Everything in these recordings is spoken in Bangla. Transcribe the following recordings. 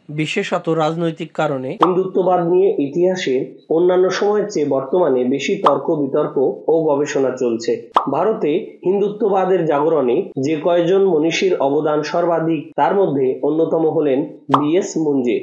বিশেষত রাজনৈতিক কারণে হিন্দুত্ববাদ নিয়ে ইতিহাসে অন্যান্য সময়ের চেয়ে বর্তমানে বেশি তর্ক বিতর্ক ও গবেষণা চলছে। ভারতে হিন্দুত্ববাদের জাগরণে যে কয়জন মনীষীর অবদান সর্বাধিক তার মধ্যে অন্যতম হলেন বি.এস. মুঞ্জে।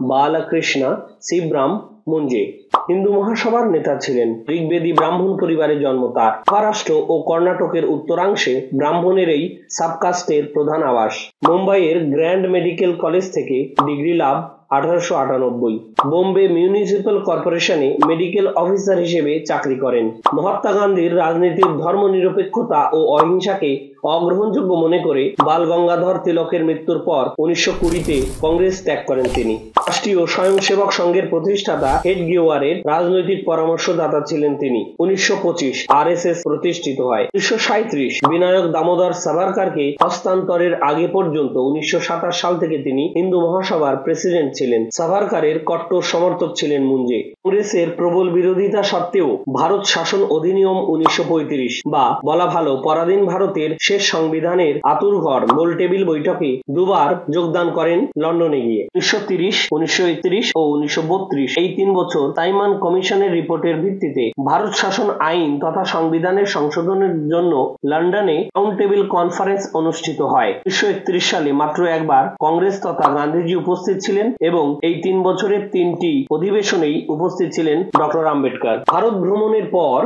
বালাকৃষ্ণা শিবরাম মুঞ্জে হিন্দু মহাসভার নেতা ছিলেন। ঋগ্বেদী ব্রাহ্মণ পরিবারে জন্ম তার। মহারাষ্ট্র ও কর্ণাটকের উত্তরাংশে ব্রাহ্মণের এই সাবকাস্টের প্রধান আবাস। মুম্বাইয়ের গ্র্যান্ড মেডিকেল কলেজ থেকে ডিগ্রি লাভ 1898। বোম্বে মিউনিসিপ্যাল কর্পোরেশনে মেডিকেল অফিসার হিসেবে চাকরি করেন। মহাত্মা গান্ধীর রাজনীতির ধর্মনিরপেক্ষতা ও অহিংসাকে অগ্রহণযোগ্য মনে করে বাল গঙ্গাধর তিলকের মৃত্যুর পর 1920-তে কংগ্রেস ত্যাগ করেন তিনি। রাষ্ট্রীয় স্বয়ংসেবক সংঘের প্রতিষ্ঠাতা হেডগেওয়ারের রাজনৈতিক পরামর্শদাতা ছিলেন তিনি। 1925 আরএসএস প্রতিষ্ঠিত হয়। 1937 বিনায়ক দামোদর সাভারকরকে হস্তান্তরের আগে পর্যন্ত 1927 সাল থেকে তিনি হিন্দু মহাসভার প্রেসিডেন্ট ছিলেন। সাভারকরের কট্টর সমর্থক ছিলেন মুঞ্জে। কংগ্রেসের প্রবল বিরোধিতা সত্ত্বেও ভারত শাসন অধিনিয়ম 1935 বা বলা ভালো পরাধীন ভারতের শেষ সংবিধানের আতুরঘর গোল টেবিল বৈঠকে দুবার যোগদান করেন লন্ডনে গিয়ে। 1930, 1931 ও 1932 এই 3 বছর সাইমন কমিশনের রিপোর্টের ভিত্তিতে ভারত শাসন আইন তথা সংবিধানের সংশোধনের জন্য লন্ডনে রাউন্ড টেবিল কনফারেন্স অনুষ্ঠিত হয়। 1931 সালে মাত্র একবার কংগ্রেস তথা গান্ধীজি উপস্থিত ছিলেন এবং এই 3 বছরের 3টি অধিবেশনেই উপস্থিত ছিলেন ডক্টর আম্বেদকর। ভারত ভ্রমণের পর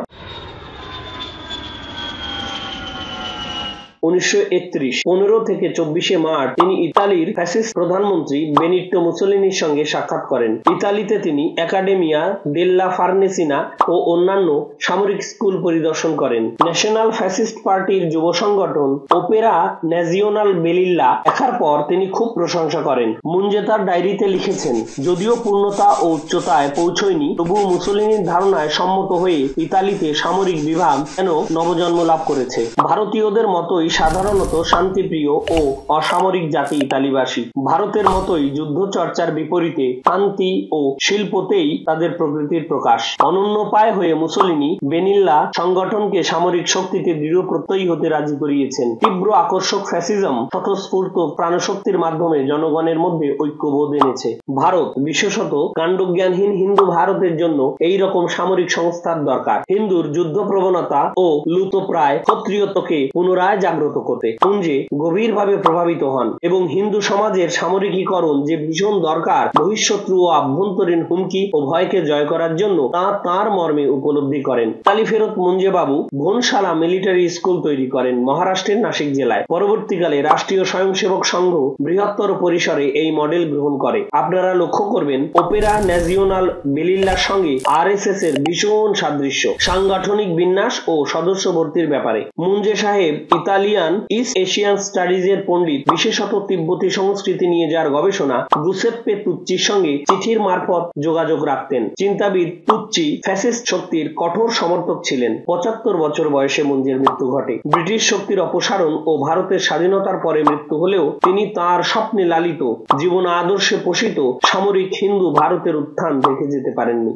1931 15 থেকে 24 মার্চ তিনি ইতালির ফ্যাসিস্ট প্রধানমন্ত্রী বেনিটো মুসোলিনির সঙ্গে সাক্ষাৎ করেন। ইতালিতে তিনি একাডেমিয়া দেল্লা ফার্নেসিনা ও অন্যান্য সামরিক স্কুল পরিদর্শন করেন। ন্যাশনাল ফ্যাসিস্ট পার্টির যুব সংগঠন ওপেরা ন্যাজিওনাল বেলিল্লা দেখার পর তিনি খুব প্রশংসা করেন। মুঞ্জে তার ডায়েরিতে লিখেছেন, যদিও পূর্ণতা ও উচ্চতায় পৌঁছয়নি তবুও মুসোলিনির ধারণায় সম্মত হয়ে ইতালিতে সামরিক বিভাগ যেন নবজন্ম লাভ করেছে। ভারতীয়দের মতোই সাধারণত শান্তিপ্রিয় ও অসামরিক জাতি ইতালিবাসী। ভারতের মতোই যুদ্ধ চর্চার বিপরীতে শান্তি ও শিল্পতেই তাদের প্রকৃতির প্রকাশ। অনন্যপায় হয়ে মুসোলিনি বেনিল্লা সংগঠনকে সামরিক শক্তিতে দৃঢ় প্রত্যয়ী হতে রাজি করিয়েছেন। তীব্র আকর্ষক ফ্যাসিজম স্বতঃস্ফূর্ত প্রাণশক্তির মাধ্যমে জনগণের মধ্যে ঐক্যবোধ এনেছে। ভারত বিশেষত কাণ্ডজ্ঞানহীন হিন্দু ভারতের জন্য এই রকম সামরিক সংস্থার দরকার। হিন্দুর যুদ্ধ প্রবণতা ও লুপ্তপ্রায় ক্ষত্রিয়ত্বকে পুনরায় জাগ্রত করতে মুঞ্জে গভীরভাবে প্রভাবিত হন এবং হিন্দু সমাজের সামরিকীকরণ যে ভীষণ দরকার বহিঃশত্রু ও আভ্যন্তরীণ হুমকি ও ভয়কে জয় করার জন্য তা তাঁর মর্মে উপলব্ধি করেন। ইতালি ফেরত মুঞ্জে বাবু ভোনশালা মিলিটারি স্কুল তৈরি করেন মহারাষ্ট্রের নাসিক জেলায়। পরবর্তীকালে রাষ্ট্রীয় স্বয়ংসেবক সংঘ বৃহত্তর পরিসরে এই মডেল গ্রহণ করে। আপনারা লক্ষ্য করবেন ওপেরা ন্যাজিওনাল বেলিল্লার সঙ্গে আরএসএস এর ভীষণ সাদৃশ্য সাংগঠনিক বিন্যাস ও সদস্য ভর্তির ব্যাপারে। মুঞ্জে সাহেব ইতালিয়ান ইস্ট এশিয়ান স্টাডিজ এর পণ্ডিত, বিশেষত তিব্বতী সংস্কৃতি নিয়ে যার গবেষণা গুসেপ্পে তুচ্চির সঙ্গে চিঠির মারফত যোগাযোগ রাখতেন। চিন্তাবিদ তুচ্চি ফ্যাসিস্ট শক্তির কঠোর সমর্থক ছিলেন। 75 বছর বয়সে মুঞ্জের মৃত্যু ঘটে। ব্রিটিশ শক্তির অপসারণ ও ভারতের স্বাধীনতার পরে মৃত্যু হলেও তিনি তার স্বপ্নে লালিত জীবন আদর্শে পোষিত সামরিক হিন্দু ভারতের উত্থান দেখে যেতে পারেননি।